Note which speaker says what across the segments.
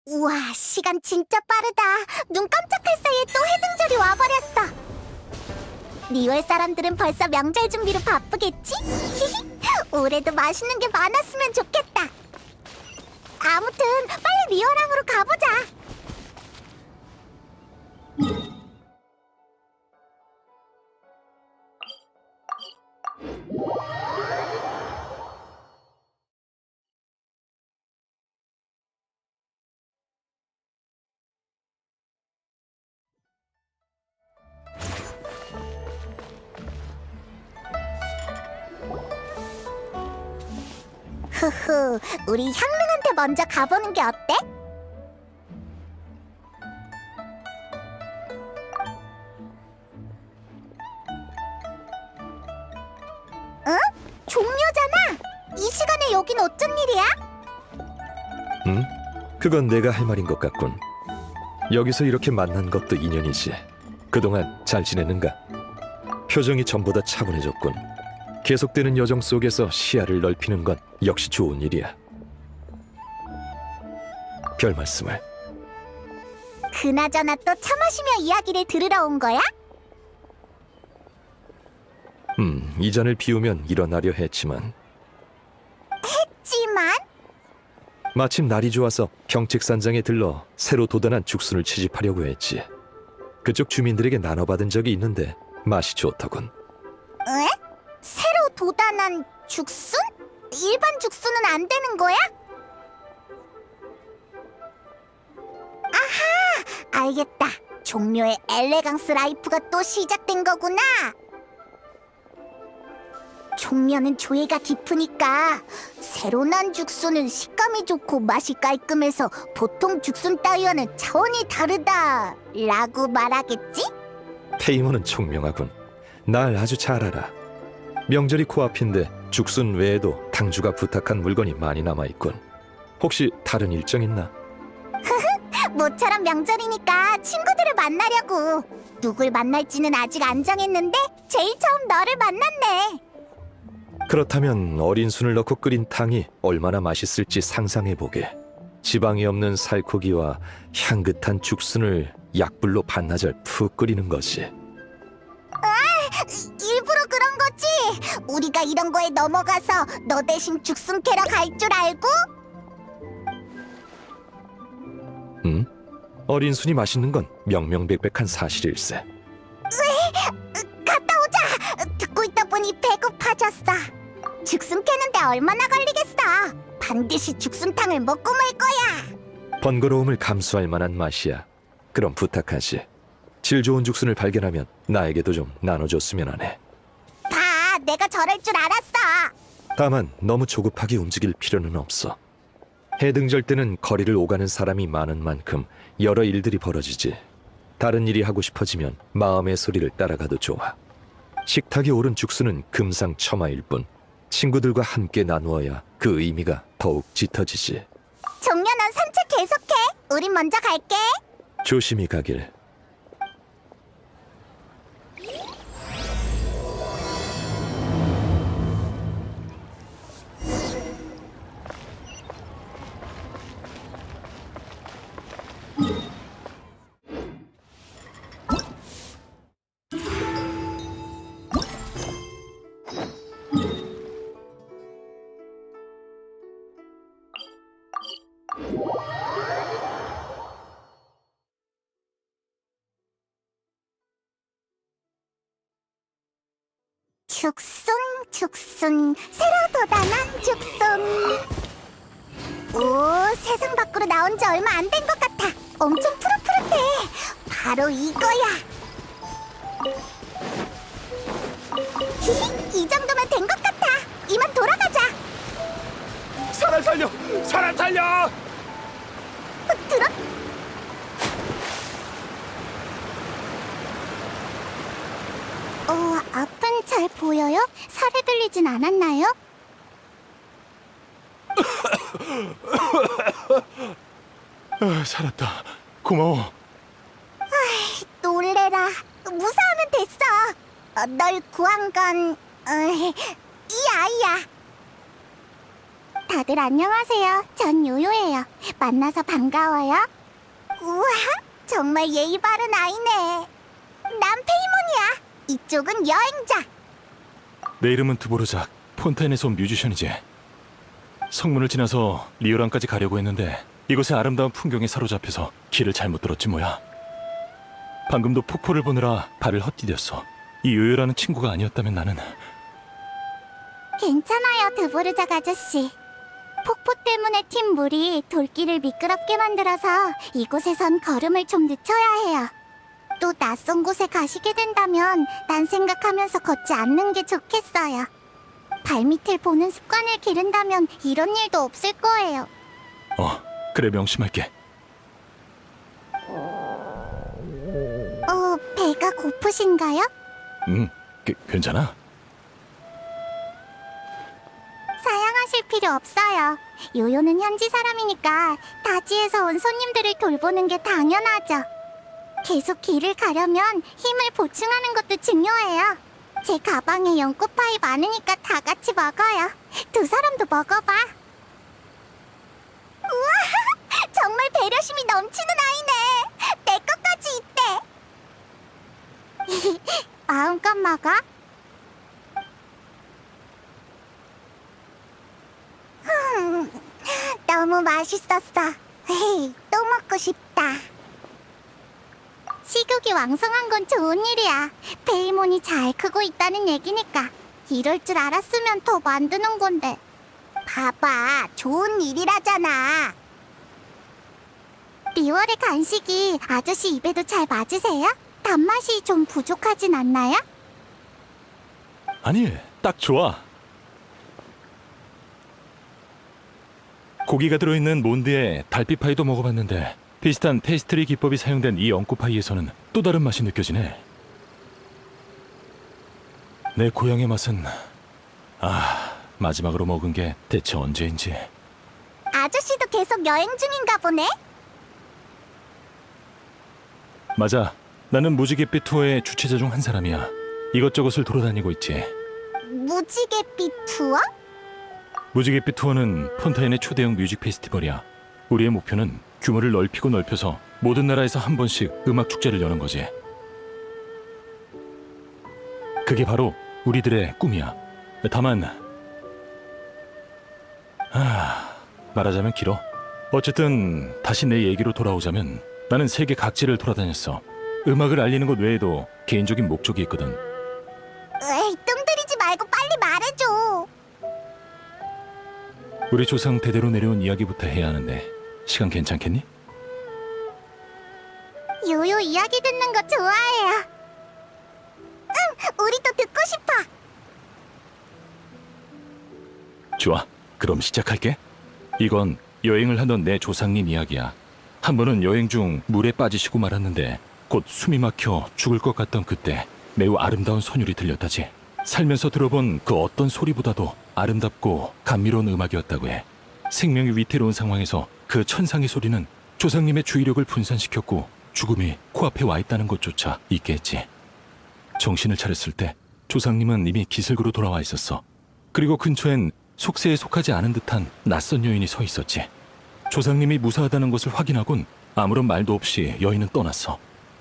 Speaker 1: 우와, 시간 진짜 빠르다. 눈 깜짝할 사이에 또 해등절이 와버렸어. 리월 사람들은 벌써 명절 준비로 바쁘겠지? 히히, 올해도 맛있는 게 많았으면 좋겠다. 아무튼 빨리 리월항으로 가보자. 흐흐, 우리 향릉한테 먼저 가보는 게 어때? 응? 종묘잖아. 이 시간에 여긴 어쩐 일이야?
Speaker 2: 응? 그건 내가 할 말인 것 같군. 여기서 이렇게 만난 것도 인연이지. 그동안 잘 지냈는가? 표정이 전보다 차분해졌군. 계속되는 여정 속에서 시야를 넓히는 건 역시 좋은 일이야. 별 말씀을.
Speaker 1: 그나저나 또 차 마시며 이야기를 들으러 온 거야?
Speaker 2: 이 잔을 비우면 일어나려 했지만
Speaker 1: 했지만?
Speaker 2: 마침 날이 좋아서 경책산장에 들러 새로 돋아난 죽순을 채집하려고 했지. 그쪽 주민들에게 나눠받은 적이 있는데 맛이 좋더군.
Speaker 1: 에? 새로 돋아난 죽순? 일반 죽순은 안 되는 거야? 아하! 알겠다. 종묘의 엘레강스 라이프가 또 시작된 거구나. 종묘는 조예가 깊으니까 새로 난 죽순은 식감이 좋고 맛이 깔끔해서 보통 죽순 따위와는 차원이 다르다 라고 말하겠지?
Speaker 2: 페이머는 총명하군. 날 아주 잘 알아. 명절이 코앞인데 죽순 외에도 당주가 부탁한 물건이 많이 남아있군. 혹시 다른 일정 있나?
Speaker 1: 모처럼 명절이니까 친구들을 만나려고. 누굴 만날지는 아직 안 정했는데 제일 처음 너를 만났네.
Speaker 2: 그렇다면 어린 순을 넣고 끓인 탕이 얼마나 맛있을지 상상해보게. 지방이 없는 살코기와 향긋한 죽순을 약불로 반나절 푹 끓이는 것이.
Speaker 1: 일부러 그런 거지. 우리가 이런 거에 넘어가서 너 대신 죽순 캐러 갈 줄 알고?
Speaker 2: 응? 어린 순이 맛있는 건 명명백백한 사실일세.
Speaker 1: 갔다 오자. 듣고 있다 보니 배고파졌어. 죽순 캐는데 얼마나 걸리겠어. 반드시 죽순탕을 먹고 말 거야.
Speaker 2: 번거로움을 감수할 만한 맛이야. 그럼 부탁하지. 질 좋은 죽순을 발견하면 나에게도 좀 나눠줬으면 하네.
Speaker 1: 다 내가 저럴 줄 알았어.
Speaker 2: 다만 너무 조급하게 움직일 필요는 없어. 해등절 때는 거리를 오가는 사람이 많은 만큼 여러 일들이 벌어지지. 다른 일이 하고 싶어지면 마음의 소리를 따라가도 좋아. 식탁에 오른 죽순은 금상첨화일 뿐 친구들과 함께 나누어야 그 의미가 더욱 짙어지지.
Speaker 1: 종려 넌 산책 계속해. 우린 먼저 갈게.
Speaker 2: 조심히 가길.
Speaker 1: 죽순 새로 돋아난 죽순. 오, 세상 밖으로 나온 지 얼마 안 된 것 같아. 엄청 푸릇푸릇해. 바로 이거야. 히히, 이 정도면 된 것 같아. 이만 돌아가자.
Speaker 3: 사람 살려! 사람 살려!
Speaker 1: 들어. 앞은 잘 보여요? 살이 들리진 않았나요?
Speaker 3: 살았다. 고마워.
Speaker 1: 놀래라. 무사하면 됐어. 널 구한 건 이 아이야. 다들 안녕하세요. 전 요요예요. 만나서 반가워요. 우와, 정말 예의 바른 아이네. 난 페이몬이야. 이쪽은 여행자.
Speaker 3: 내 이름은 드보르작. 폰타인에서 온 뮤지션이지. 성문을 지나서 리오랑까지 가려고 했는데 이곳의 아름다운 풍경에 사로잡혀서 길을 잘못 들었지 뭐야. 방금도 폭포를 보느라 발을 헛디뎠어. 이 요요라는 친구가 아니었다면 나는...
Speaker 1: 괜찮아요, 드보르작 아저씨. 폭포 때문에 튄 물이 돌길을 미끄럽게 만들어서 이곳에선 걸음을 좀 늦춰야 해요. 또 낯선 곳에 가시게 된다면 난 생각하면서 걷지 않는 게 좋겠어요. 발밑을 보는 습관을 기른다면 이런 일도 없을 거예요.
Speaker 3: 그래, 명심할게.
Speaker 1: 배가 고프신가요?
Speaker 3: 괜찮아?
Speaker 1: 사양하실 필요 없어요. 요요는 현지 사람이니까 다지에서 온 손님들을 돌보는 게 당연하죠. 계속 길을 가려면 힘을 보충하는 것도 중요해요. 제 가방에 연꽃파이 많으니까 다 같이 먹어요. 두 사람도 먹어봐. 우와, 정말 배려심이 넘치는 아이네. 내 것까지 있대. 마음껏 먹어. 너무 맛있었어. 또 먹고 싶다. 식욕이 왕성한 건 좋은 일이야. 페이몬이 잘 크고 있다는 얘기니까. 이럴 줄 알았으면 더 만드는 건데. 봐봐, 좋은 일이라잖아. 리월의 간식이 아저씨 입에도 잘 맞으세요? 단맛이 좀 부족하진 않나요?
Speaker 3: 아니, 딱 좋아. 고기가 들어있는 몬드에 달빛파이도 먹어봤는데 비슷한 페이스트리 기법이 사용된 이 연꽃파이에서는 또 다른 맛이 느껴지네. 내 고향의 맛은... 마지막으로 먹은 게 대체 언제인지.
Speaker 1: 아저씨도 계속 여행 중인가 보네?
Speaker 3: 맞아. 나는 무지갯빛 투어의 주최자 중 한 사람이야. 이것저것을 돌아다니고 있지.
Speaker 1: 무지갯빛 투어?
Speaker 3: 무지갯빛 투어는 폰타인의 초대형 뮤직 페스티벌이야. 우리의 목표는 규모를 넓히고 넓혀서 모든 나라에서 한 번씩 음악 축제를 여는 거지. 그게 바로 우리들의 꿈이야. 다만 말하자면 길어. 어쨌든 다시 내 얘기로 돌아오자면 나는 세계 각지를 돌아다녔어. 음악을 알리는 것 외에도 개인적인 목적이 있거든.
Speaker 1: 에이, 뜸 들이지 말고 빨리 말해줘.
Speaker 3: 우리 조상 대대로 내려온 이야기부터 해야 하는데 시간 괜찮겠니?
Speaker 1: 요요 이야기 듣는 거 좋아해요. 우리도 듣고 싶어.
Speaker 3: 좋아, 그럼 시작할게. 이건 여행을 하던 내 조상님 이야기야. 한 번은 여행 중 물에 빠지시고 말았는데 곧 숨이 막혀 죽을 것 같던 그때 매우 아름다운 선율이 들렸다지. 살면서 들어본 그 어떤 소리보다도 아름답고 감미로운 음악이었다고 해. 생명이 위태로운 상황에서 그 천상의 소리는 조상님의 주의력을 분산시켰고 죽음이 코앞에 와 있다는 것조차 잊게 했지. 정신을 차렸을 때 조상님은 이미 기슭으로 돌아와 있었어. 그리고 근처엔 속세에 속하지 않은 듯한 낯선 여인이 서 있었지. 조상님이 무사하다는 것을 확인하곤 아무런 말도 없이 여인은 떠났어.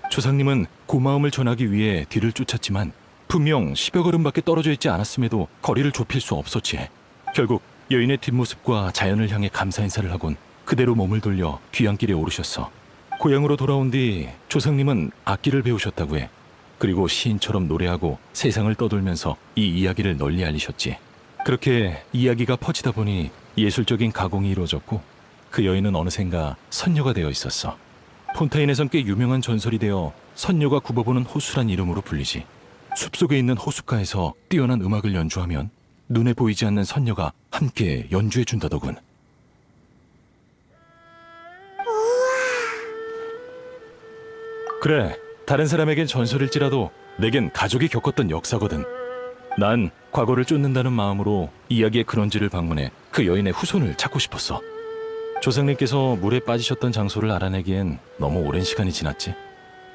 Speaker 3: 조상님은 고마움을 전하기 위해 뒤를 쫓았지만 분명 10여 걸음밖에 떨어져 있지 않았음에도 거리를 좁힐 수 없었지. 결국 여인의 뒷모습과 자연을 향해 감사 인사를 하곤 그대로 몸을 돌려 귀향길에 오르셨어. 고향으로 돌아온 뒤 조상님은 악기를 배우셨다고 해. 그리고 시인처럼 노래하고 세상을 떠돌면서 이 이야기를 널리 알리셨지. 그렇게 이야기가 퍼지다 보니 예술적인 가공이 이루어졌고 그 여인은 어느샌가 선녀가 되어 있었어. 폰타인에선 꽤 유명한 전설이 되어 선녀가 굽어보는 호수란 이름으로 불리지. 숲속에 있는 호숫가에서 뛰어난 음악을 연주하면 눈에 보이지 않는 선녀가 함께 연주해준다더군. 그래, 다른 사람에겐 전설일지라도 내겐 가족이 겪었던 역사거든. 난 과거를 쫓는다는 마음으로 이야기의 근원지를 방문해 그 여인의 후손을 찾고 싶었어. 조상님께서 물에 빠지셨던 장소를 알아내기엔 너무 오랜 시간이 지났지.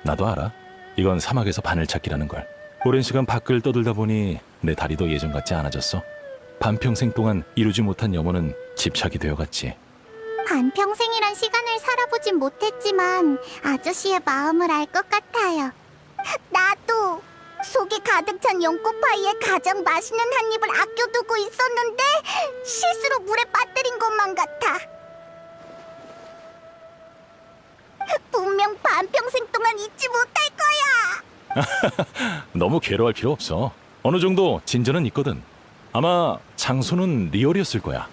Speaker 3: 나도 알아. 이건 사막에서 바늘 찾기라는 걸. 오랜 시간 밖을 떠돌다 보니 내 다리도 예전 같지 않아졌어. 반평생 동안 이루지 못한 염원은 집착이 되어갔지.
Speaker 1: 반평생이란 시간을 살아보진 못했지만 아저씨의 마음을 알 것 같아요. 나도 속이 가득 찬 연꽃파이에 가장 맛있는 한 입을 아껴두고 있었는데 실수로 물에 빠뜨린 것만 같아. 분명 반평생 동안 잊지 못할 거야.
Speaker 3: 너무 괴로워할 필요 없어. 어느 정도 진전은 있거든. 아마 장소는 리얼이었을 거야.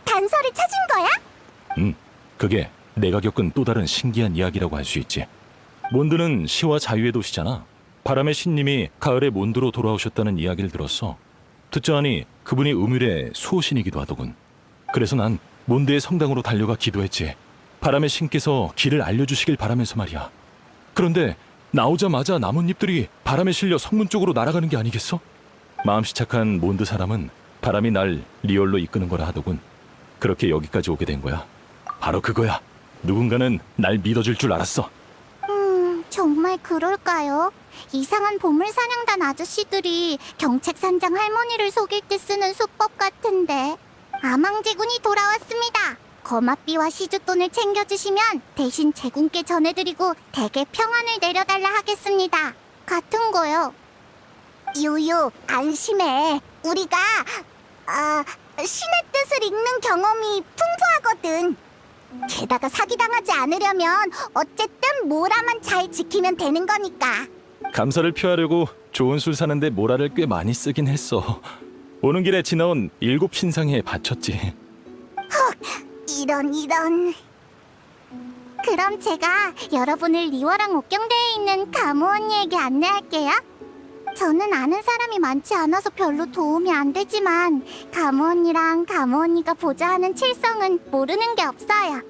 Speaker 1: 단서를 찾은 거야?
Speaker 3: 그게 내가 겪은 또 다른 신기한 이야기라고 할 수 있지. 몬드는 시와 자유의 도시잖아. 바람의 신님이 가을에 몬드로 돌아오셨다는 이야기를 들었어. 듣자 하니 그분이 음율의 수호신이기도 하더군. 그래서 난 몬드의 성당으로 달려가 기도했지. 바람의 신께서 길을 알려주시길 바라면서 말이야. 그런데 나오자마자 나뭇잎들이 바람에 실려 성문 쪽으로 날아가는 게 아니겠어? 마음씨 착한 몬드 사람은 바람이 날 리얼로 이끄는 거라 하더군. 그렇게 여기까지 오게 된 거야. 바로 그거야. 누군가는 날 믿어줄 줄 알았어.
Speaker 1: 정말 그럴까요? 이상한 보물사냥단 아저씨들이 경책산장 할머니를 속일 때 쓰는 수법 같은데. 아망제군이 돌아왔습니다. 거맛비와 시주돈을 챙겨주시면 대신 제군께 전해드리고 댁에 평안을 내려달라 하겠습니다. 같은 거요. 유유, 안심해. 우리가 신의 뜻을 읽는 경험이 풍부하거든. 게다가 사기당하지 않으려면 어쨌든 모라만 잘 지키면 되는 거니까.
Speaker 3: 감사를 표하려고 좋은 술 사는데 모라를 꽤 많이 쓰긴 했어. 오는 길에 지나온 7 신상에 바쳤지.
Speaker 1: 이런. 그럼 제가 여러분을 리워랑 옥경대에 있는 가무 언니에게 안내할게요. 저는 아는 사람이 많지 않아서 별로 도움이 안 되지만 가무 언니랑 가무 언니가 보좌하는 칠성은 모르는 게 없어요.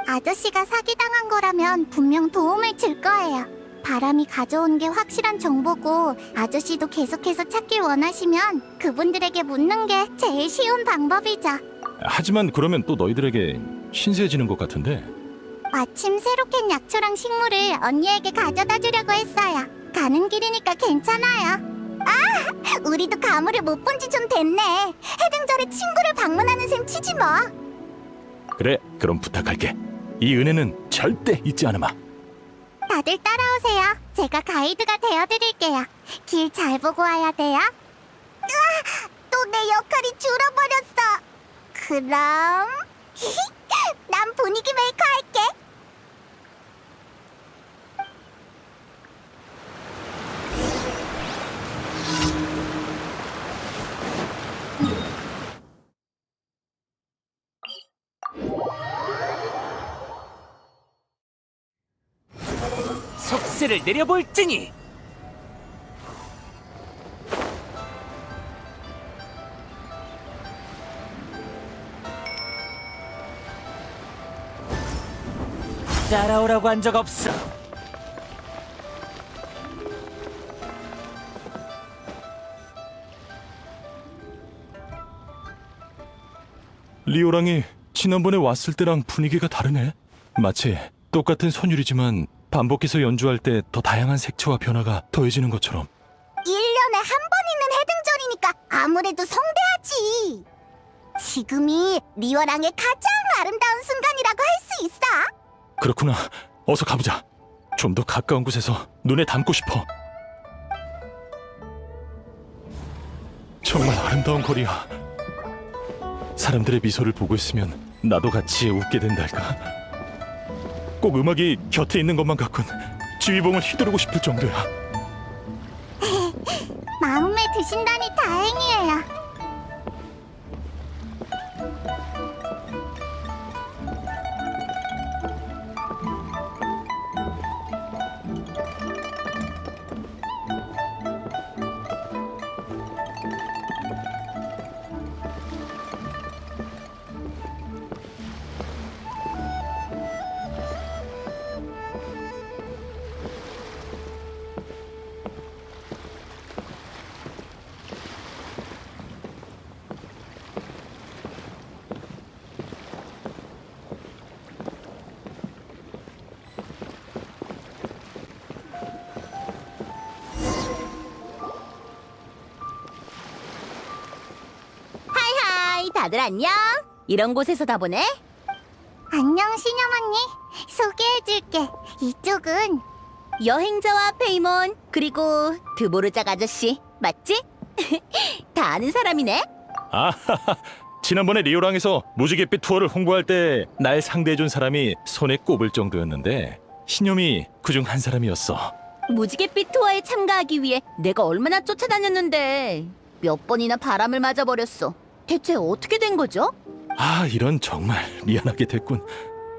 Speaker 1: 아저씨가 사기당한 거라면 분명 도움을 줄 거예요. 바람이 가져온 게 확실한 정보고 아저씨도 계속해서 찾길 원하시면 그분들에게 묻는 게 제일 쉬운 방법이죠.
Speaker 3: 하지만 그러면 또 너희들에게 신세해지는 것 같은데.
Speaker 1: 마침 새로 캔 약초랑 식물을 언니에게 가져다 주려고 했어요. 가는 길이니까 괜찮아요. 우리도 가물을 못 본 지 좀 됐네. 해등절에 친구를 방문하는 셈 치지 뭐.
Speaker 3: 그래, 그럼 부탁할게. 이 은혜는 절대 잊지 않으마.
Speaker 1: 다들 따라오세요. 제가 가이드가 되어드릴게요. 길 잘 보고 와야 돼요. 또 내 역할이 줄어버렸어. 그럼 난 분위기 메이커 할게.
Speaker 4: 속세를 내려볼지니. 따라오라고 한 적 없어.
Speaker 3: 리오랑이 지난번에 왔을 때랑 분위기가 다르네. 마치 똑같은 선율이지만 반복해서 연주할 때 더 다양한 색채와 변화가 더해지는 것처럼.
Speaker 1: 1년에 한 번 있는 해등절이니까 아무래도 성대하지. 지금이 리워랑의 가장 아름다운 순간이라고 할 수 있어.
Speaker 3: 그렇구나. 어서 가보자. 좀 더 가까운 곳에서 눈에 담고 싶어. 정말 아름다운 거리야. 사람들의 미소를 보고 있으면 나도 같이 웃게 된달까. 꼭 음악이 곁에 있는 것만 같군 지휘봉을 휘두르고 싶을 정도야.
Speaker 1: 마음에 드신다니 다행이에요.
Speaker 5: 다들 안녕? 이런 곳에서 다 보네?
Speaker 1: 안녕, 신념 언니. 소개해줄게. 이쪽은
Speaker 5: 여행자와 페이몬, 그리고 드보르작 아저씨, 맞지? 다 아는 사람이네?
Speaker 3: 지난번에 리오랑에서 무지갯빛 투어를 홍보할 때 날 상대해준 사람이 손에 꼽을 정도였는데 신념이 그중 한 사람이었어.
Speaker 5: 무지갯빛 투어에 참가하기 위해 내가 얼마나 쫓아다녔는데 몇 번이나 바람을 맞아버렸어. 대체 어떻게 된 거죠?
Speaker 3: 이런 정말 미안하게 됐군.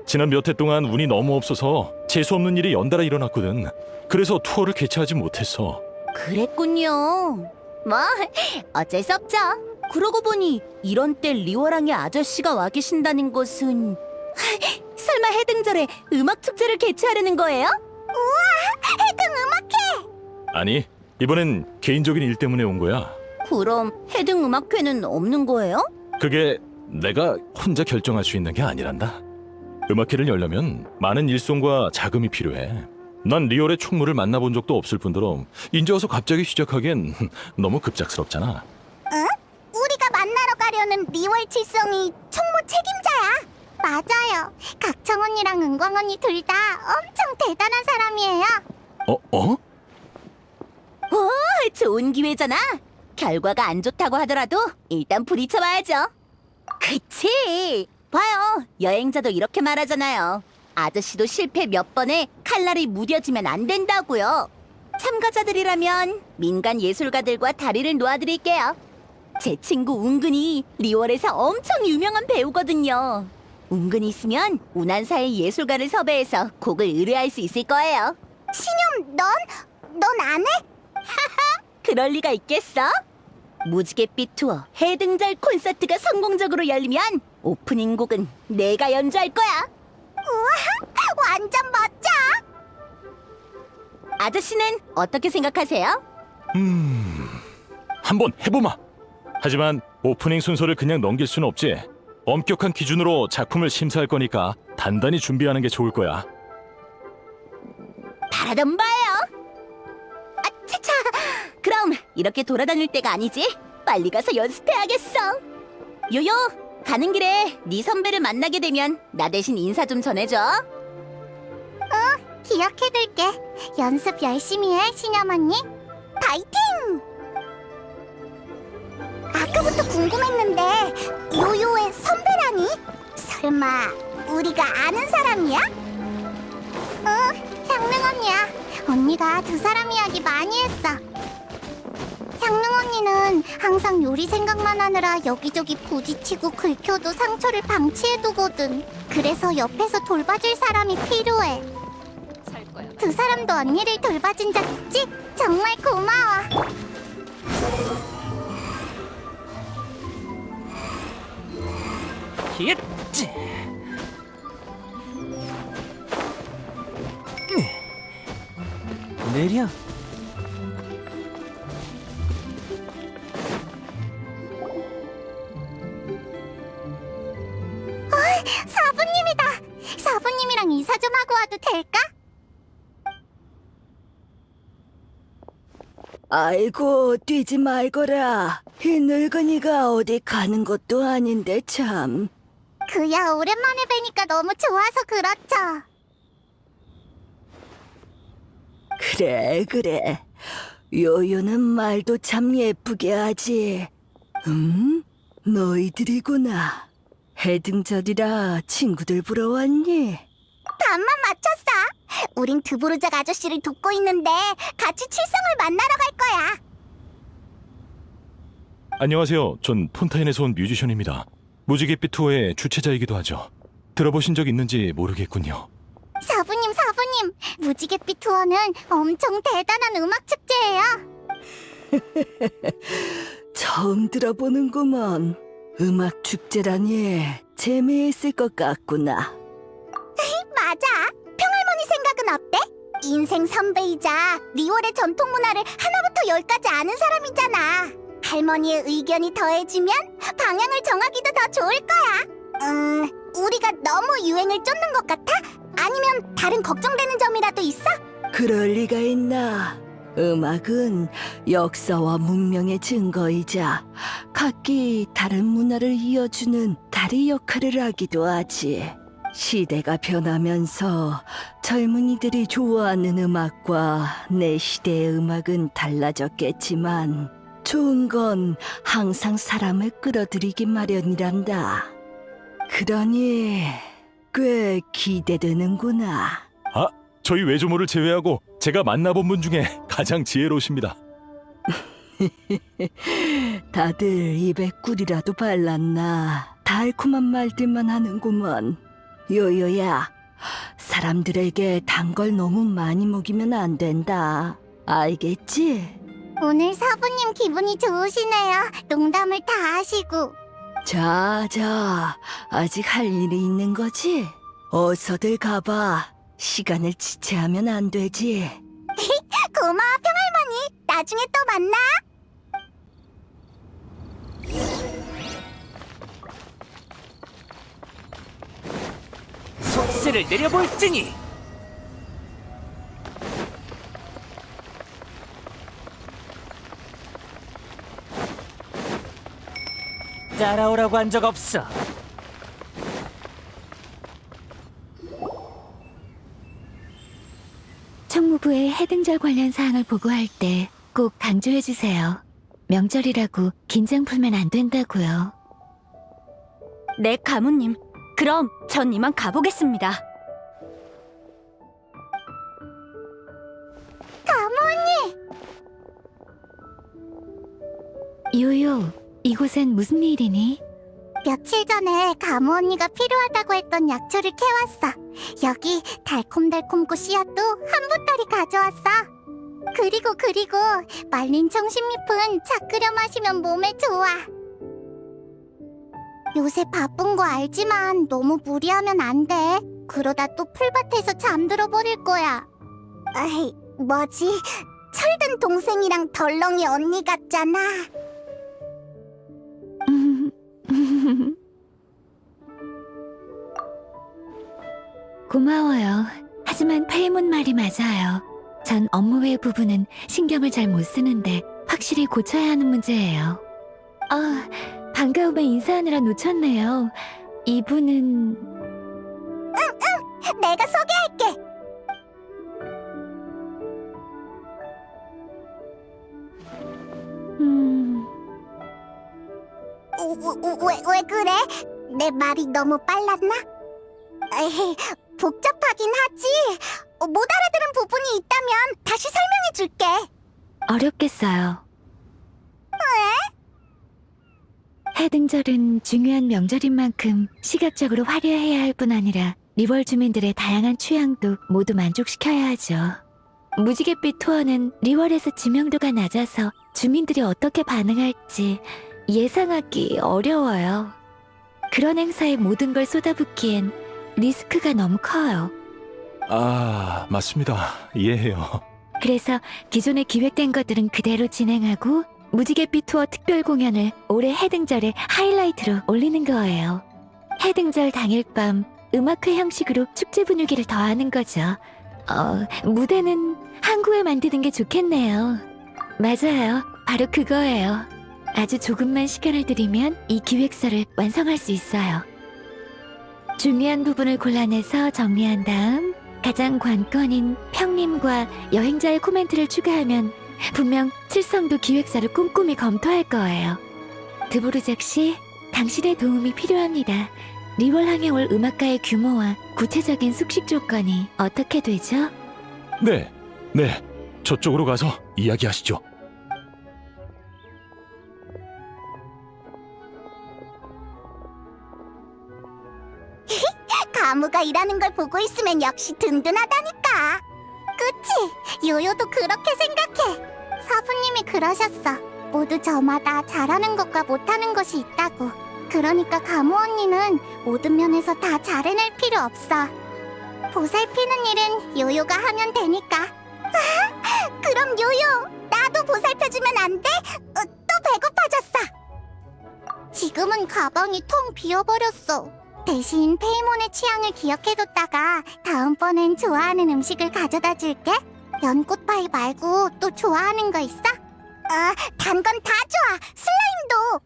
Speaker 3: 지난 몇 해 동안 운이 너무 없어서 재수 없는 일이 연달아 일어났거든. 그래서 투어를 개최하지 못했어.
Speaker 5: 그랬군요. 뭐 어쩔 수 없죠. 그러고 보니 이런 때 리워랑의 아저씨가 와 계신다는 것은 설마 해등절에 음악 축제를 개최하려는 거예요?
Speaker 3: 아니, 이번엔 개인적인 일 때문에 온 거야.
Speaker 5: 그럼 해등 음악회는 없는 거예요?
Speaker 3: 그게 내가 혼자 결정할 수 있는 게 아니란다. 음악회를 열려면 많은 일손과 자금이 필요해. 난 리얼의 총무를 만나본 적도 없을 뿐더러 이제 와서 갑자기 시작하기엔 너무 급작스럽잖아.
Speaker 1: 우리가 만나러 가려는 리월 칠성이 총무 책임자야. 맞아요. 각청 언니랑 은광 언니 둘 다 엄청 대단한 사람이에요.
Speaker 5: 좋은 기회잖아. 결과가 안 좋다고 하더라도 일단 부딪혀봐야죠. 그치? 봐요. 여행자도 이렇게 말하잖아요. 아저씨도 실패 몇 번에 칼날이 무뎌지면 안 된다고요. 참가자들이라면 민간 예술가들과 다리를 놓아드릴게요. 제 친구 운근이 리월에서 엄청 유명한 배우거든요. 운근이 있으면 운한사의 예술가를 섭외해서 곡을 의뢰할 수 있을 거예요.
Speaker 1: 신념, 넌 안 해?
Speaker 5: 그럴 리가 있겠어? 무지갯빛 투어 해등절 콘서트가 성공적으로 열리면 오프닝 곡은 내가 연주할 거야.
Speaker 1: 완전 멋져.
Speaker 5: 아저씨는 어떻게 생각하세요?
Speaker 3: 한번 해보마. 하지만 오프닝 순서를 그냥 넘길 수는 없지. 엄격한 기준으로 작품을 심사할 거니까 단단히 준비하는 게 좋을 거야.
Speaker 5: 바라던 바예요. 차차. 그럼 이렇게 돌아다닐 때가 아니지. 빨리 가서 연습해야겠어. 요요, 가는 길에 네 선배를 만나게 되면 나 대신 인사 좀 전해줘.
Speaker 1: 기억해둘게. 연습 열심히 해, 신념 언니. 파이팅! 아까부터 궁금했는데 요요의 선배라니? 설마 우리가 아는 사람이야? 향릉 언니야. 언니가 두 사람 이야기 많이 했어. 향릉 언니는 항상 요리 생각만 하느라 여기저기 부딪히고 긁혀도 상처를 방치해두거든. 그래서 옆에서 돌봐줄 사람이 필요해. 두 사람도 언니를 돌봐준 적 있지? 정말 고마워.
Speaker 4: 히트! 느려.
Speaker 1: 사부님이다. 사부님이랑 인사 좀 하고 와도 될까?
Speaker 6: 아이고, 뛰지 말거라. 이 늙은이가 어디 가는 것도 아닌데 참.
Speaker 1: 그야 오랜만에 뵈니까 너무 좋아서 그렇죠.
Speaker 6: 그래. 요요는 말도 참 예쁘게 하지. 너희들이구나. 해등절이라 친구들 보러 왔니?
Speaker 1: 반만 맞췄어. 우린 드보르작 아저씨를 돕고 있는데 같이 칠성을 만나러 갈 거야.
Speaker 3: 안녕하세요. 전 폰타인에서 온 뮤지션입니다. 무지갯빛 투어의 주최자이기도 하죠. 들어보신 적 있는지 모르겠군요.
Speaker 1: 사부님, 무지갯빛 투어는 엄청 대단한 음악 축제예요.
Speaker 6: 처음 들어보는구먼. 음악 축제라니 재미있을 것 같구나.
Speaker 1: 맞아. 평할머니 생각은 어때? 인생 선배이자 리월의 전통 문화를 하나부터 열까지 아는 사람이잖아. 할머니의 의견이 더해지면 방향을 정하기도 더 좋을 거야. 우리가 너무 유행을 쫓는 것 같아? 아니면 다른 걱정되는 점이라도 있어?
Speaker 6: 그럴 리가 있나. 음악은 역사와 문명의 증거이자 각기 다른 문화를 이어주는 다리 역할을 하기도 하지. 시대가 변하면서 젊은이들이 좋아하는 음악과 내 시대의 음악은 달라졌겠지만 좋은 건 항상 사람을 끌어들이기 마련이란다. 그러니 꽤 기대되는구나.
Speaker 3: 아, 저희 외조모를 제외하고 제가 만나본 분 중에 가장 지혜로우십니다.
Speaker 6: 다들 입에 꿀이라도 발랐나. 달콤한 말들만 하는구먼. 요요야, 사람들에게 단 걸 너무 많이 먹이면 안 된다. 알겠지?
Speaker 1: 오늘 사부님 기분이 좋으시네요. 농담을 다 하시고.
Speaker 6: 자, 아직 할 일이 있는 거지? 어서들 가봐. 시간을 지체하면 안 되지.
Speaker 1: 고마워 평할머니. 나중에 또 만나.
Speaker 4: 속세를 내려볼지니. 따라오라고 한 적 없어.
Speaker 7: 총무부에 해등절 관련 사항을 보고할 때 꼭 강조해주세요. 명절이라고 긴장 풀면 안 된다고요.
Speaker 5: 네, 가무님. 그럼 전 이만 가보겠습니다.
Speaker 7: 요요, 이곳엔 무슨 일이니?
Speaker 1: 며칠 전에 가무 언니가 필요하다고 했던 약초를 캐왔어. 여기 달콤달콤고 씨앗도 한 보따리 가져왔어. 그리고 말린 청심잎은 차 끓여 마시면 몸에 좋아. 요새 바쁜 거 알지만 너무 무리하면 안 돼. 그러다 또 풀밭에서 잠들어 버릴 거야. 아이, 뭐지? 철든 동생이랑 덜렁이 언니 같잖아.
Speaker 7: 고마워요. 하지만 페이몬 말이 맞아요. 전 업무 외 부분은 신경을 잘 못 쓰는데 확실히 고쳐야 하는 문제예요. 아, 반가움에 인사하느라 놓쳤네요. 이분은...
Speaker 1: 내가 소개할게. 왜 그래? 내 말이 너무 빨랐나? 에이, 복잡하긴 하지. 못 알아들은 부분이 있다면 다시 설명해 줄게.
Speaker 7: 어렵겠어요. 해등절은 중요한 명절인 만큼 시각적으로 화려해야 할 뿐 아니라 리월 주민들의 다양한 취향도 모두 만족시켜야 하죠. 무지갯빛 투어는 리월에서知名도가 낮아서 주민들이 어떻게 반응할지 예상하기 어려워요. 그런 행사에 모든 걸 쏟아붓기엔 리스크가 너무 커요.
Speaker 3: 아, 맞습니다. 이해해요.
Speaker 7: 그래서 기존에 기획된 것들은 그대로 진행하고 무지갯빛 투어 특별 공연을 올해 해등절의 하이라이트로 올리는 거예요. 해등절 당일 밤 음악회 형식으로 축제 분위기를 더하는 거죠. 무대는 항구에 만드는 게 좋겠네요. 맞아요. 바로 그거예요. 아주 조금만 시간을 들이면 이 기획서를 완성할 수 있어요. 중요한 부분을 골라내서 정리한 다음 가장 관건인 평님과 여행자의 코멘트를 추가하면 분명 칠성도 기획사를 꼼꼼히 검토할 거예요. 드보르작 씨, 당신의 도움이 필요합니다. 리월항에 올 음악가의 규모와 구체적인 숙식 조건이 어떻게 되죠?
Speaker 3: 네. 저쪽으로 가서 이야기하시죠.
Speaker 1: 가무가 일하는 걸 보고 있으면 역시 든든하다니까. 그치? 요요도 그렇게 생각해. 사부님이 그러셨어. 모두 저마다 잘하는 것과 못하는 것이 있다고. 그러니까 가무 언니는 모든 면에서 다 잘해낼 필요 없어. 보살피는 일은 요요가 하면 되니까. 그럼 요요, 나도 보살펴주면 안 돼? 또 배고파졌어. 지금은 가방이 텅 비어버렸어. 대신 페이몬의 취향을 기억해뒀다가 다음번엔 좋아하는 음식을 가져다 줄게. 연꽃파이 말고 또 좋아하는 거 있어? 단 건 다 좋아. 슬라임도.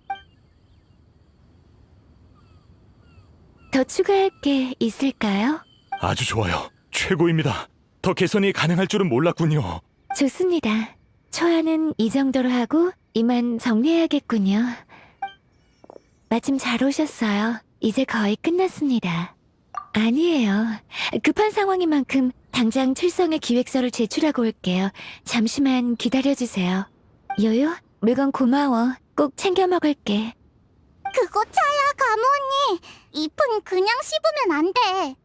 Speaker 7: 더 추가할 게 있을까요?
Speaker 3: 아주 좋아요. 최고입니다. 더 개선이 가능할 줄은 몰랐군요.
Speaker 7: 좋습니다. 초안은 이 정도로 하고 이만 정리해야겠군요. 마침 잘 오셨어요. 이제 거의 끝났습니다. 아니에요. 급한 상황인 만큼 당장 출성의 기획서를 제출하고 올게요. 잠시만 기다려주세요. 요요, 물건 고마워. 꼭 챙겨 먹을게.
Speaker 1: 그거 차야, 가무 언니. 잎은 그냥 씹으면 안 돼.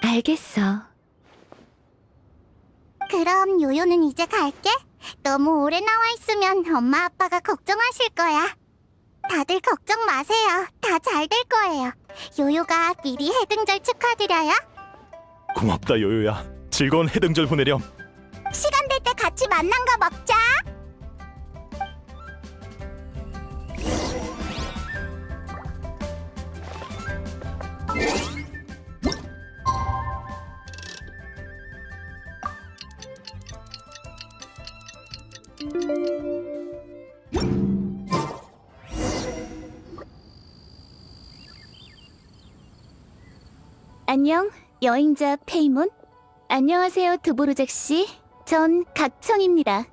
Speaker 7: 알겠어.
Speaker 1: 그럼 요요는 이제 갈게. 너무 오래 나와 있으면 엄마 아빠가 걱정하실 거야. 다들 걱정 마세요. 다 잘 될 거예요. 요요가 미리 해등절 축하드려요.
Speaker 3: 고맙다 요요야. 즐거운 해등절 보내렴.
Speaker 1: 시간 될 때 같이 만난 거 먹자.
Speaker 5: 안녕, 여행자 페이몬. 안녕하세요, 드보르작 씨. 전 각청입니다.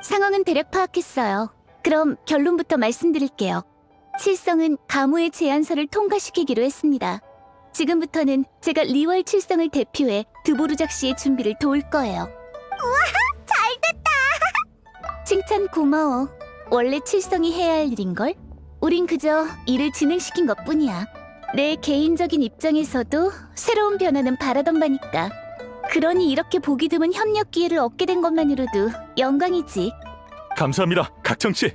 Speaker 5: 상황은 대략 파악했어요. 그럼 결론부터 말씀드릴게요. 칠성은 가무의 제안서를 통과시키기로 했습니다. 지금부터는 제가 리월 칠성을 대표해 드보르작 씨의 준비를 도울 거예요.
Speaker 1: 잘됐다.
Speaker 5: 칭찬 고마워. 원래 칠성이 해야 할 일인걸? 우린 그저 일을 진행시킨 것뿐이야. 내 개인적인 입장에서도 새로운 변화는 바라던 바니까. 그러니 이렇게 보기 드문 협력 기회를 얻게 된 것만으로도 영광이지.
Speaker 3: 감사합니다, 각청씨.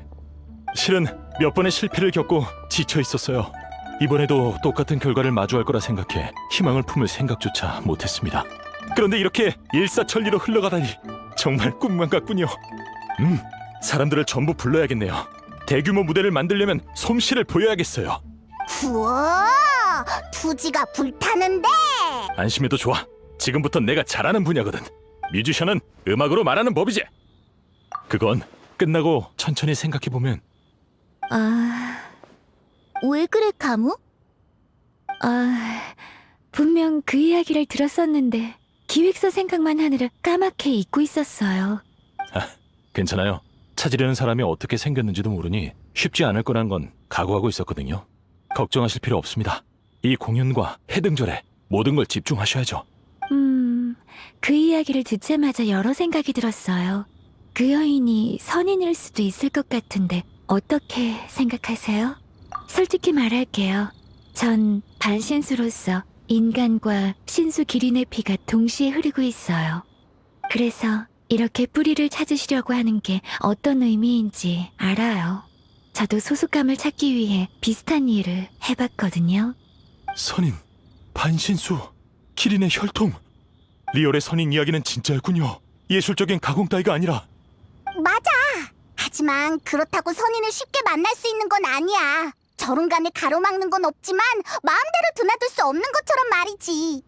Speaker 3: 실은 몇 번의 실패를 겪고 지쳐 있었어요. 이번에도 똑같은 결과를 마주할 거라 생각해 희망을 품을 생각조차 못했습니다. 그런데 이렇게 일사천리로 흘러가다니 정말 꿈만 같군요. 사람들을 전부 불러야겠네요. 대규모 무대를 만들려면 솜씨를 보여야겠어요.
Speaker 1: 우와, 투지가 불타는데.
Speaker 3: 안심해도 좋아. 지금부터 내가 잘하는 분야거든. 뮤지션은 음악으로 말하는 법이지. 그건 끝나고 천천히 생각해보면.
Speaker 5: 왜 그래, 가무?
Speaker 7: 분명 그 이야기를 들었었는데 기획서 생각만 하느라 까맣게 잊고 있었어요.
Speaker 3: 괜찮아요. 찾으려는 사람이 어떻게 생겼는지도 모르니 쉽지 않을 거란 건 각오하고 있었거든요. 걱정하실 필요 없습니다. 이 공연과 해등절에 모든 걸 집중하셔야죠.
Speaker 7: 그 이야기를 듣자마자 여러 생각이 들었어요. 그 여인이 선인일 수도 있을 것 같은데 어떻게 생각하세요? 솔직히 말할게요. 전 반신수로서 인간과 신수 기린의 피가 동시에 흐르고 있어요. 그래서 이렇게 뿌리를 찾으시려고 하는 게 어떤 의미인지 알아요. 저도 소속감을 찾기 위해 비슷한 일을 해봤거든요.
Speaker 3: 선인, 반신수, 기린의 혈통. 리얼의 선인 이야기는 진짜였군요. 예술적인 가공 따위가 아니라.
Speaker 1: 맞아. 하지만 그렇다고 선인을 쉽게 만날 수 있는 건 아니야. 저run간을 가로막는 건 없지만 마음대로 드나들 수 없는 것처럼 말이지.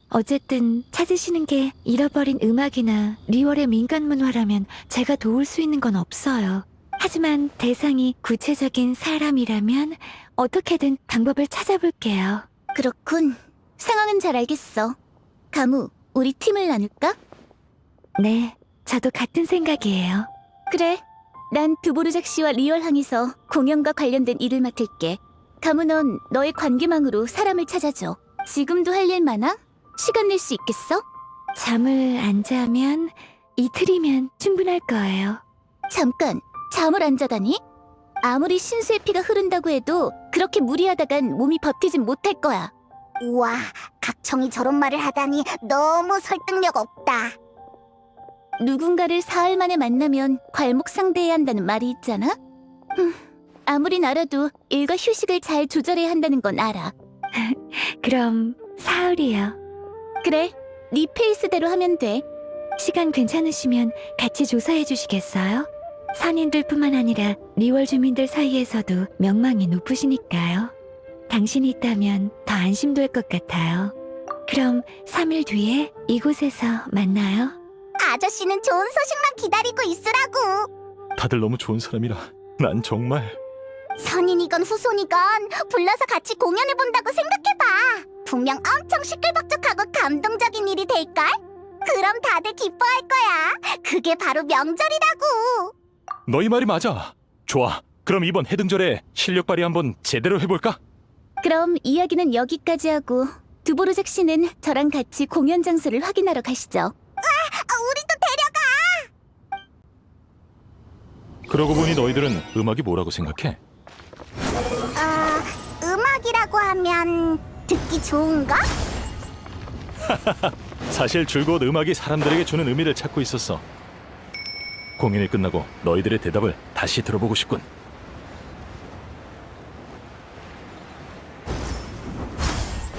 Speaker 7: 어쨌든 찾으시는 게 잃어버린 음악이나 리월의 민간 문화라면 제가 도울 수 있는 건 없어요. 하지만 대상이 구체적인 사람이라면 어떻게든 방법을 찾아볼게요.
Speaker 5: 그렇군. 상황은 잘 알겠어. 가무, 우리 팀을 나눌까?
Speaker 7: 네, 저도 같은 생각이에요.
Speaker 5: 그래. 난 드보르작 씨와 리얼항에서 공연과 관련된 일을 맡을게. 가무, 넌 너의 관계망으로 사람을 찾아줘. 지금도 할 일 많아? 시간 낼 수 있겠어?
Speaker 7: 잠을 안 자면 이틀이면 충분할 거예요.
Speaker 5: 잠깐, 잠을 안 자다니? 아무리 신수의 피가 흐른다고 해도 그렇게 무리하다간 몸이 버티진 못할 거야.
Speaker 1: 우와, 각청이 저런 말을 하다니 너무 설득력 없다.
Speaker 5: 누군가를 사흘 만에 만나면 괄목상대해야 한다는 말이 있잖아? 아무리 알아도 일과 휴식을 잘 조절해야 한다는 건 알아.
Speaker 7: 그럼 사흘이요.
Speaker 5: 그래, 네 페이스대로 하면 돼.
Speaker 7: 시간 괜찮으시면 같이 조사해 주시겠어요? 선인들뿐만 아니라 리월 주민들 사이에서도 명망이 높으시니까요. 당신이 있다면 더 안심될 것 같아요. 그럼 3일 뒤에 이곳에서 만나요.
Speaker 1: 아저씨는 좋은 소식만 기다리고 있으라고.
Speaker 3: 다들 너무 좋은 사람이라 난 정말.
Speaker 1: 선인이건 후손이건 불러서 같이 공연을 본다고 생각해봐. 분명 엄청 시끌벅적하고 감동적인 일이 될걸? 그럼 다들 기뻐할 거야. 그게 바로 명절이라고.
Speaker 3: 너희 말이 맞아. 좋아. 그럼 이번 해등절에 실력 발휘 한번 제대로 해볼까?
Speaker 5: 그럼 이야기는 여기까지 하고 두보르작 씨는 저랑 같이 공연 장소를 확인하러 가시죠.
Speaker 1: 우리도 데려가.
Speaker 3: 그러고 보니 너희들은 음악이 뭐라고 생각해?
Speaker 1: 음악이라고 하면 듣기 좋은 거?
Speaker 3: 사실 줄곧 음악이 사람들에게 주는 의미를 찾고 있었어. 공연이 끝나고 너희들의 대답을 다시 들어보고 싶군.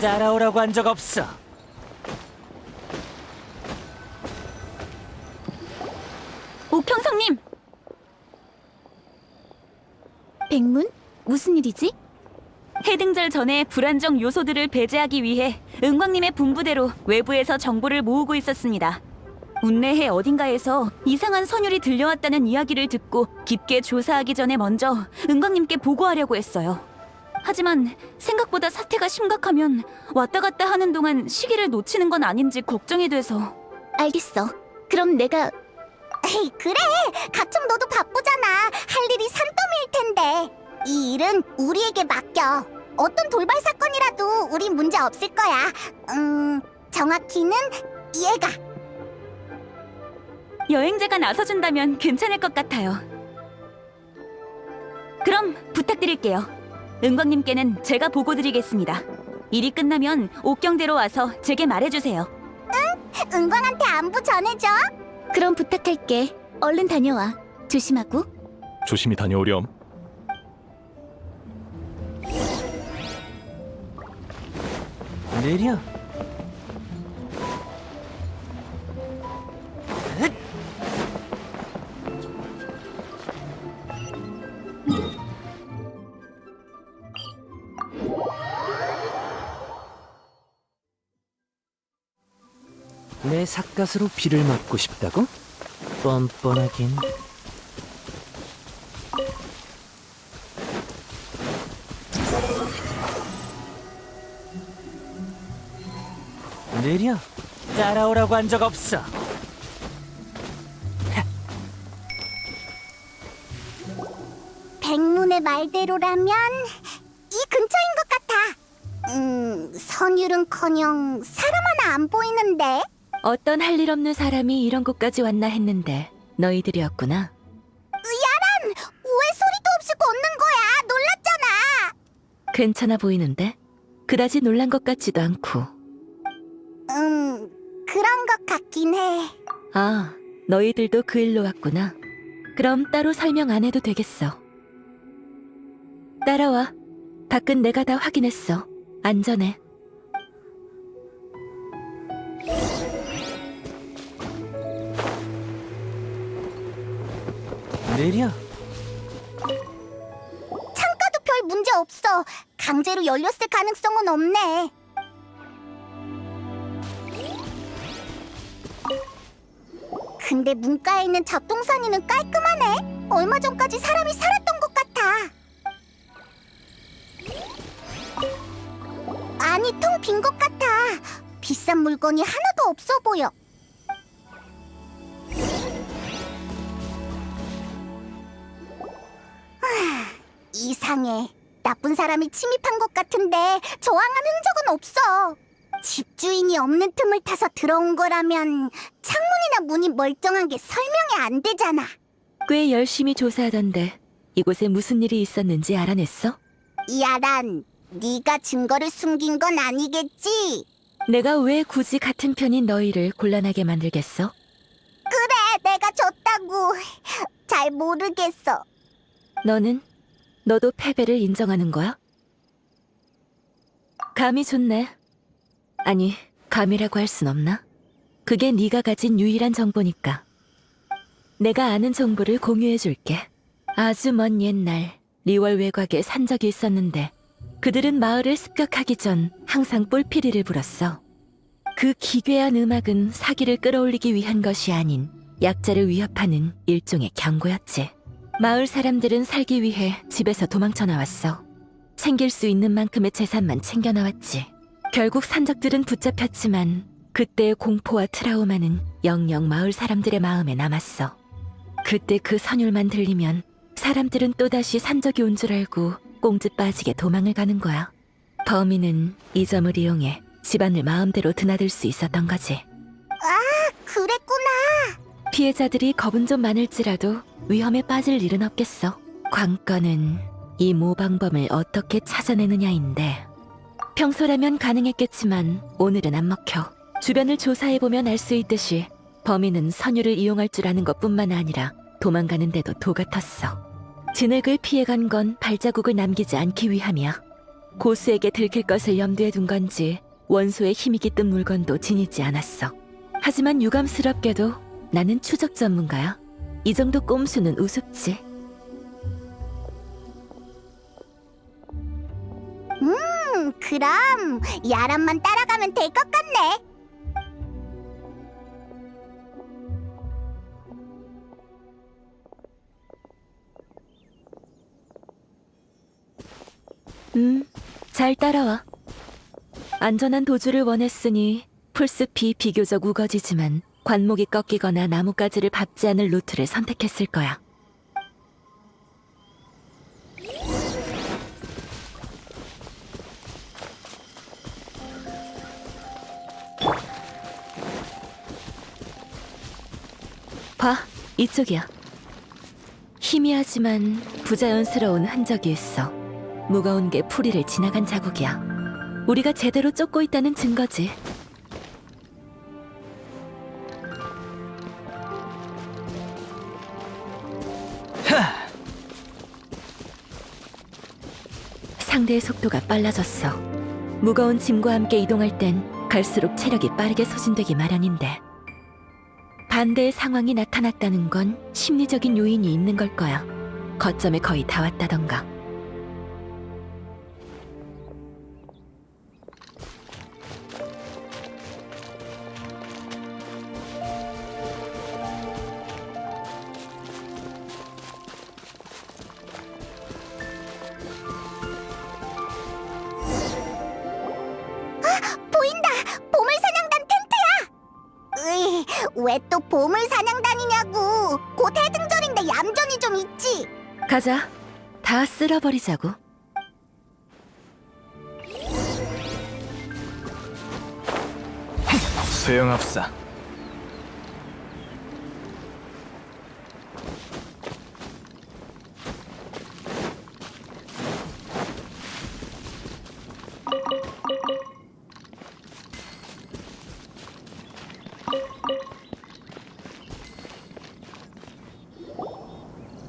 Speaker 4: 따라오라고 한 적 없어.
Speaker 5: 오평성님! 백문? 무슨 일이지? 해등절 전에 불안정 요소들을 배제하기 위해 은광님의 분부대로 외부에서 정보를 모으고 있었습니다. 운내해 어딘가에서 이상한 선율이 들려왔다는 이야기를 듣고 깊게 조사하기 전에 먼저 은광님께 보고하려고 했어요. 하지만 생각보다 사태가 심각하면 왔다 갔다 하는 동안 시기를 놓치는 건 아닌지 걱정이 돼서. 알겠어. 그럼 내가...
Speaker 1: 에이, 그래. 가끔 너도 바쁘잖아. 할 일이 산더미일 텐데. 이 일은 우리에게 맡겨. 어떤 돌발 사건이라도 우린 문제 없을 거야. 정확히는 얘가.
Speaker 5: 여행자가 나서준다면 괜찮을 것 같아요. 그럼 부탁드릴게요. 은광님께는 제가 보고드리겠습니다. 일이 끝나면 옥경대로 와서 제게 말해주세요.
Speaker 1: 은광한테 안부 전해줘.
Speaker 5: 그럼 부탁할게. 얼른 다녀와. 조심하고.
Speaker 3: 조심히 다녀오렴.
Speaker 4: 느려. 내 삿갓으로 비를 맞고 싶다고? 뻔뻔하긴. 느려. 따라오라고 한 적 없어.
Speaker 1: 백문의 말대로라면 이 근처인 것 같아. 선율은커녕 사람 하나 안 보이는데.
Speaker 7: 어떤 할 일 없는 사람이 이런 곳까지 왔나 했는데 너희들이었구나.
Speaker 1: 왜 소리도 없이 걷는 거야? 놀랐잖아.
Speaker 7: 괜찮아 보이는데? 그다지 놀란 것 같지도 않고.
Speaker 1: 그런 것 같긴 해.
Speaker 7: 아, 너희들도 그 일로 왔구나. 그럼 따로 설명 안 해도 되겠어. 따라와. 밖은 내가 다 확인했어. 안전해.
Speaker 4: 느려.
Speaker 1: 창가도 별 문제 없어. 강제로 열렸을 가능성은 없네. 근데 문가에 있는 잡동사니는 깔끔하네. 얼마 전까지 사람이 살았던 것 같아. 아니, 텅 빈 것 같아. 비싼 물건이 하나도 없어 보여. 이상해. 나쁜 사람이 침입한 것 같은데 저항한 흔적은 없어. 집주인이 없는 틈을 타서 들어온 거라면 창문이나 문이 멀쩡한 게 설명이 안 되잖아.
Speaker 7: 꽤 열심히 조사하던데 이곳에 무슨 일이 있었는지 알아냈어?
Speaker 1: 야란, 네가 증거를 숨긴 건 아니겠지?
Speaker 7: 내가 왜 굳이 같은 편인 너희를 곤란하게 만들겠어?
Speaker 1: 그래, 내가 졌다고. 잘 모르겠어.
Speaker 7: 너도 패배를 인정하는 거야? 감이 좋네. 아니, 감이라고 할 순 없나? 그게 네가 가진 유일한 정보니까. 내가 아는 정보를 공유해줄게. 아주 먼 옛날 리월 외곽에 산적이 있었는데 그들은 마을을 습격하기 전 항상 뿔피리를 불었어. 그 기괴한 음악은 사기를 끌어올리기 위한 것이 아닌 약자를 위협하는 일종의 경고였지. 마을 사람들은 살기 위해 집에서 도망쳐 나왔어. 챙길 수 있는 만큼의 재산만 챙겨 나왔지. 결국 산적들은 붙잡혔지만 그때의 공포와 트라우마는 영영 마을 사람들의 마음에 남았어. 그때 그 선율만 들리면 사람들은 또다시 산적이 온 줄 알고 꽁즈 빠지게 도망을 가는 거야. 범인은 이 점을 이용해 집안을 마음대로 드나들 수 있었던 거지.
Speaker 1: 그랬구나.
Speaker 7: 피해자들이 겁은 좀 많을지라도 위험에 빠질 일은 없겠어. 관건은 이 모방범을 어떻게 찾아내느냐인데, 평소라면 가능했겠지만 오늘은 안 먹혀. 주변을 조사해보면 알 수 있듯이 범인은 선율을 이용할 줄 아는 것뿐만 아니라 도망가는데도 도 같았어. 진흙을 피해간 건 발자국을 남기지 않기 위함이야. 고수에게 들킬 것을 염두에 둔 건지 원소의 힘이 깃든 물건도 지니지 않았어. 하지만 유감스럽게도 나는 추적 전문가야. 이 정도 꼼수는 우습지.
Speaker 1: 그럼 야람만 따라가면 될 것 같네.
Speaker 7: 잘 따라와. 안전한 도주를 원했으니 풀숲이 비교적 우거지지만 관목이 꺾이거나 나뭇가지를 밟지 않을 루트를 선택했을 거야. 봐, 이쪽이야. 희미하지만 부자연스러운 흔적이 있어. 무거운 게 풀이를 지나간 자국이야. 우리가 제대로 쫓고 있다는 증거지. 상대의 속도가 빨라졌어. 무거운 짐과 함께 이동할 땐 갈수록 체력이 빠르게 소진되기 마련인데, 반대의 상황이 나타났다는 건 심리적인 요인이 있는 걸 거야. 거점에 거의 다 왔다던가.
Speaker 1: 보인다. 보물사냥단 텐트야. 왜 또 보물사냥단이냐고. 곧 해등절인데 얌전히 좀 있지.
Speaker 7: 가자. 다 쓸어버리자고.
Speaker 3: 소용없어.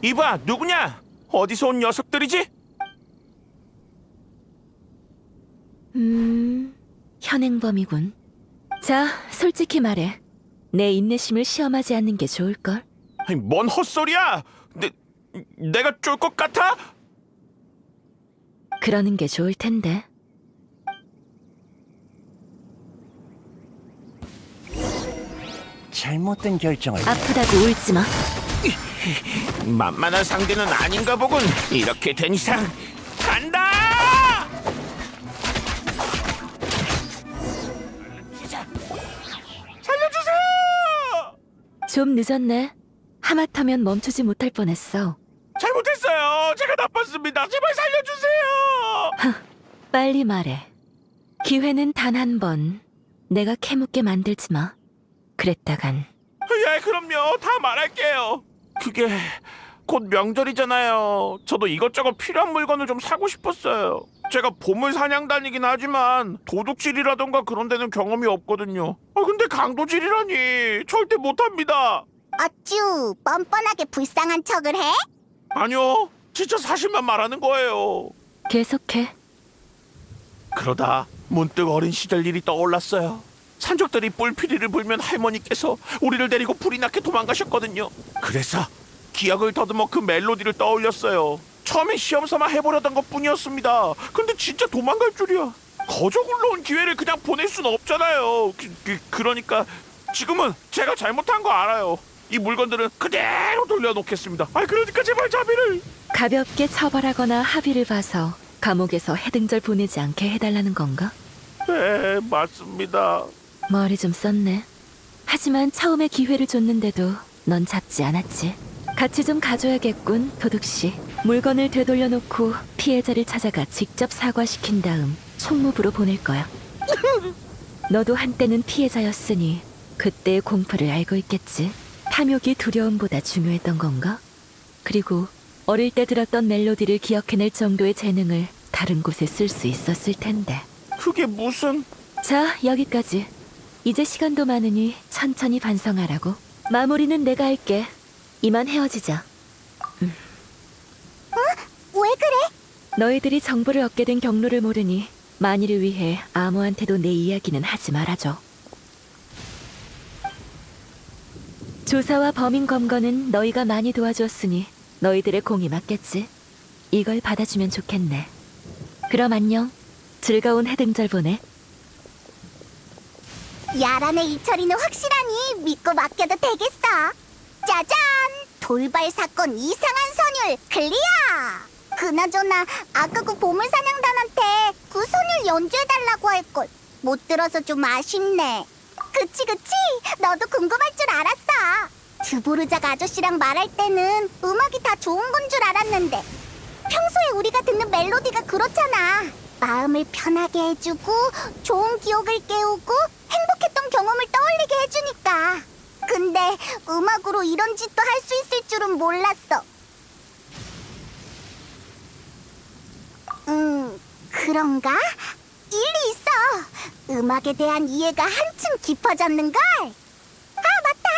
Speaker 8: 이봐, 누구냐? 어디서 온 녀석들이지?
Speaker 7: 현행범이군. 자, 솔직히 말해. 내 인내심을 시험하지 않는 게 좋을걸?
Speaker 8: 아니, 뭔 헛소리야? 내가 쫄 것 같아?
Speaker 7: 그러는 게 좋을 텐데.
Speaker 8: 잘못된 결정을.
Speaker 7: 아프다고 울지 마.
Speaker 8: 만만한 상대는 아닌가 보군. 이렇게 된 이상 간다! 살려주세요!
Speaker 7: 좀 늦었네. 하마터면 멈추지 못할 뻔했어.
Speaker 8: 잘못했어요. 제가 나빴습니다. 제발 살려주세요.
Speaker 7: 빨리 말해. 기회는 단 한 번. 내가 캐묻게 만들지 마. 그랬다간
Speaker 8: 예, 그럼요. 다 말할게요. 그게 곧 명절이잖아요. 저도 이것저것 필요한 물건을 좀 사고 싶었어요. 제가 보물 사냥단이긴 하지만 도둑질이라던가 그런 데는 경험이 없거든요. 근데 강도질이라니 절대 못합니다.
Speaker 1: 어쭈, 뻔뻔하게 불쌍한 척을 해?
Speaker 8: 아니요, 진짜 사실만 말하는 거예요.
Speaker 7: 계속해.
Speaker 8: 그러다 문득 어린 시절 일이 떠올랐어요. 산적들이 뿔피리를 불면 할머니께서 우리를 데리고 불이 나게 도망가셨거든요. 그래서 기억을 더듬어 그 멜로디를 떠올렸어요. 처음엔 시험삼아 해보려던 것뿐이었습니다. 근데 진짜 도망갈 줄이야. 거저 굴러온 기회를 그냥 보낼 수는 없잖아요. 그러니까 지금은 제가 잘못한 거 알아요. 이 물건들은 그대로 돌려놓겠습니다. 그러니까 제발 자비를.
Speaker 7: 가볍게 처벌하거나 합의를 봐서 감옥에서 해등절 보내지 않게 해달라는 건가?
Speaker 8: 네, 맞습니다.
Speaker 7: 머리 좀 썼네. 하지만 처음에 기회를 줬는데도 넌 잡지 않았지. 같이 좀 가줘야겠군, 도둑씨. 물건을 되돌려놓고 피해자를 찾아가 직접 사과시킨 다음 총무부로 보낼 거야. 너도 한때는 피해자였으니 그때의 공포를 알고 있겠지. 탐욕이 두려움보다 중요했던 건가? 그리고 어릴 때 들었던 멜로디를 기억해낼 정도의 재능을 다른 곳에 쓸 수 있었을 텐데.
Speaker 8: 그게 무슨...
Speaker 7: 자, 여기까지. 이제 시간도 많으니 천천히 반성하라고. 마무리는 내가 할게. 이만 헤어지자.
Speaker 1: 왜 그래?
Speaker 7: 너희들이 정보를 얻게 된 경로를 모르니 만일을 위해 아무한테도 내 이야기는 하지 말아줘. 조사와 범인 검거는 너희가 많이 도와주었으니 너희들의 공이 맞겠지. 이걸 받아주면 좋겠네. 그럼 안녕. 즐거운 해등절 보내.
Speaker 1: 야란의 이철이는 확실하니 믿고 맡겨도 되겠어. 짜잔! 돌발 사건 이상한 선율 클리어! 그나저나 아까 그 보물사냥단한테 그 선율 연주해달라고 할걸. 못 들어서 좀 아쉽네. 그치. 너도 궁금할 줄 알았어. 드보르작 아저씨랑 말할 때는 음악이 다 좋은 건 줄 알았는데 평소에 우리가 듣는 멜로디가 그렇잖아. 마음을 편하게 해주고 좋은 기억을 깨우고 행복했던 경험을 떠올리게 해주니까. 근데 음악으로 이런 짓도 할 수 있을 줄은 몰랐어. 그런가? 일리 있어. 음악에 대한 이해가 한층 깊어졌는걸. 맞다.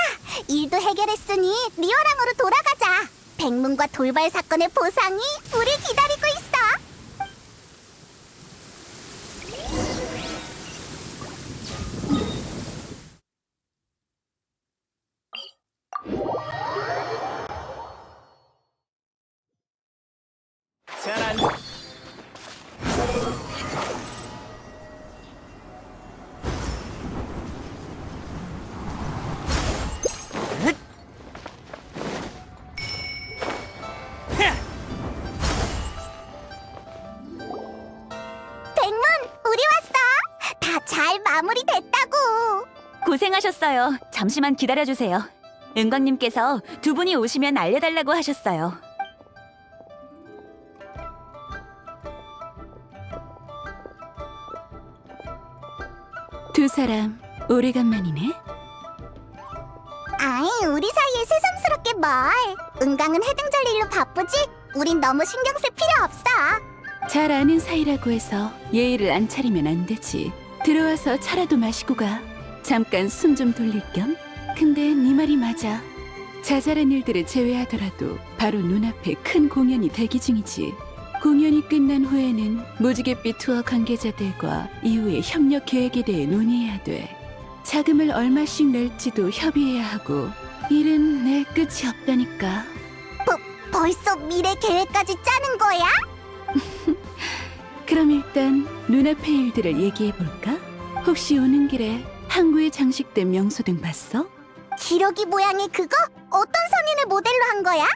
Speaker 1: 일도 해결했으니 리오랑으로 돌아가자. 백문과 돌발 사건의 보상이 우리 기다리고 있어. 백문, 우리 왔어. 다 잘 마무리됐다고.
Speaker 5: 고생하셨어요. 잠시만 기다려주세요. 은광님께서 두 분이 오시면 알려달라고 하셨어요.
Speaker 7: 두 사람 오래간만이네.
Speaker 1: 아이, 우리 사이에 새삼스럽게 뭘. 은강은 해등절 일로 바쁘지? 우린 너무 신경 쓸 필요 없어.
Speaker 9: 잘 아는 사이라고 해서 예의를 안 차리면 안 되지. 들어와서 차라도 마시고 가. 잠깐 숨 좀 돌릴 겸. 근데 네 말이 맞아. 자잘한 일들을 제외하더라도 바로 눈앞에 큰 공연이 대기 중이지. 공연이 끝난 후에는 무지갯빛 투어 관계자들과 이후의 협력 계획에 대해 논의해야 돼. 자금을 얼마씩 낼지도 협의해야 하고. 일은 낼 끝이 없다니까.
Speaker 1: 벌써 미래 계획까지 짜는 거야?
Speaker 9: 그럼 일단 눈앞의 일들을 얘기해볼까? 혹시 오는 길에 항구에 장식된 명소등 봤어?
Speaker 1: 기러기 모양의 그거? 어떤 선인을 모델로 한 거야?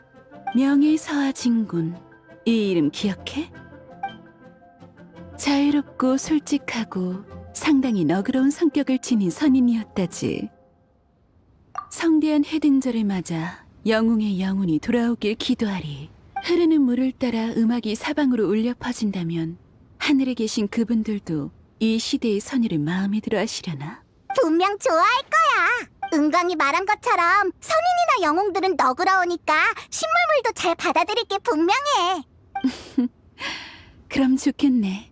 Speaker 9: 명예서화 진군. 이 이름 기억해? 자유롭고 솔직하고 상당히 너그러운 성격을 지닌 선인이었다지. 성대한 해등절을 맞아 영웅의 영혼이 돌아오길 기도하리. 흐르는 물을 따라 음악이 사방으로 울려 퍼진다면 하늘에 계신 그분들도 이 시대의 선율을 마음에 들어 하시려나?
Speaker 1: 분명 좋아할 거야. 은광이 말한 것처럼 선인이나 영웅들은 너그러우니까 신물물도 잘 받아들일 게 분명해.
Speaker 9: 그럼 좋겠네.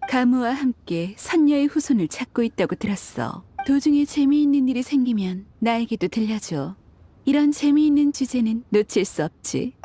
Speaker 9: 가무와 함께 선녀의 후손을 찾고 있다고 들었어. 도중에 재미있는 일이 생기면 나에게도 들려줘. 이런 재미있는 주제는 놓칠 수 없지.